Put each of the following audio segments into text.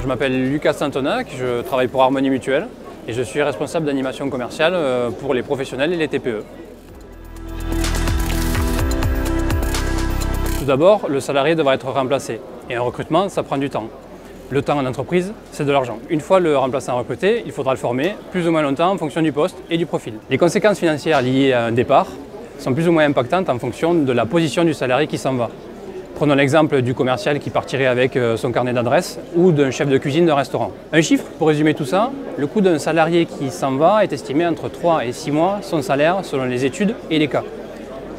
m'appelle Lucas Santonac, je travaille pour Harmonie Mutuelle et je suis responsable d'animation commerciale pour les professionnels et les TPE. Tout d'abord, le salarié devra être remplacé et un recrutement, ça prend du temps. Le temps en entreprise, c'est de l'argent. Une fois le remplaçant recruté, il faudra le former plus ou moins longtemps en fonction du poste et du profil. Les conséquences financières liées à un départ sont plus ou moins impactantes en fonction de la position du salarié qui s'en va. Prenons l'exemple du commercial qui partirait avec son carnet d'adresse ou d'un chef de cuisine d'un restaurant. Un chiffre, pour résumer tout ça, le coût d'un salarié qui s'en va est estimé entre 3 et 6 mois son salaire selon les études et les cas.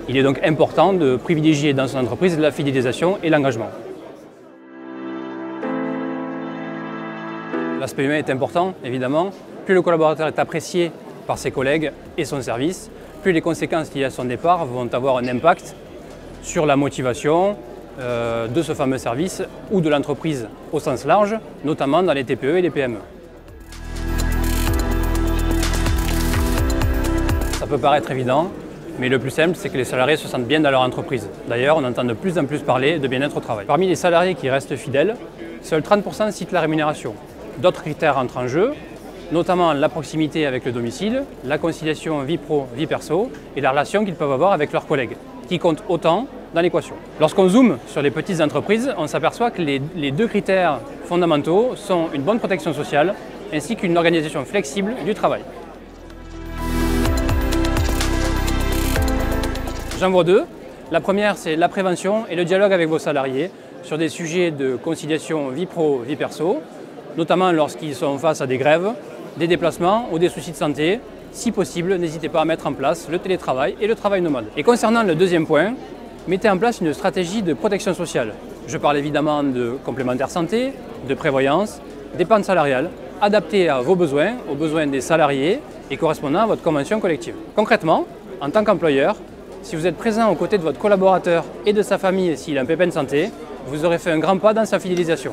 Il est donc important de privilégier dans son entreprise la fidélisation et l'engagement. L'aspect humain est important, évidemment. Plus le collaborateur est apprécié par ses collègues et son service, plus les conséquences liées à son départ vont avoir un impact sur la motivation de ce fameux service ou de l'entreprise au sens large, notamment dans les TPE et les PME. Ça peut paraître évident, mais le plus simple, c'est que les salariés se sentent bien dans leur entreprise. D'ailleurs, on entend de plus en plus parler de bien-être au travail. Parmi les salariés qui restent fidèles, seuls 30% citent la rémunération. D'autres critères entrent en jeu, notamment la proximité avec le domicile, la conciliation vie pro, vie perso et la relation qu'ils peuvent avoir avec leurs collègues, qui comptent autant dans l'équation. Lorsqu'on zoome sur les petites entreprises, on s'aperçoit que les deux critères fondamentaux sont une bonne protection sociale ainsi qu'une organisation flexible du travail. J'en vois deux. La première, c'est la prévention et le dialogue avec vos salariés sur des sujets de conciliation vie pro, vie perso, notamment lorsqu'ils sont face à des grèves, des déplacements ou des soucis de santé. Si possible, n'hésitez pas à mettre en place le télétravail et le travail nomade. Et concernant le deuxième point, mettez en place une stratégie de protection sociale. Je parle évidemment de complémentaire santé, de prévoyance, d'épargne salariale, adaptée à vos besoins, aux besoins des salariés et correspondant à votre convention collective. Concrètement, en tant qu'employeur, si vous êtes présent aux côtés de votre collaborateur et de sa famille s'il a un pépin de santé, vous aurez fait un grand pas dans sa fidélisation.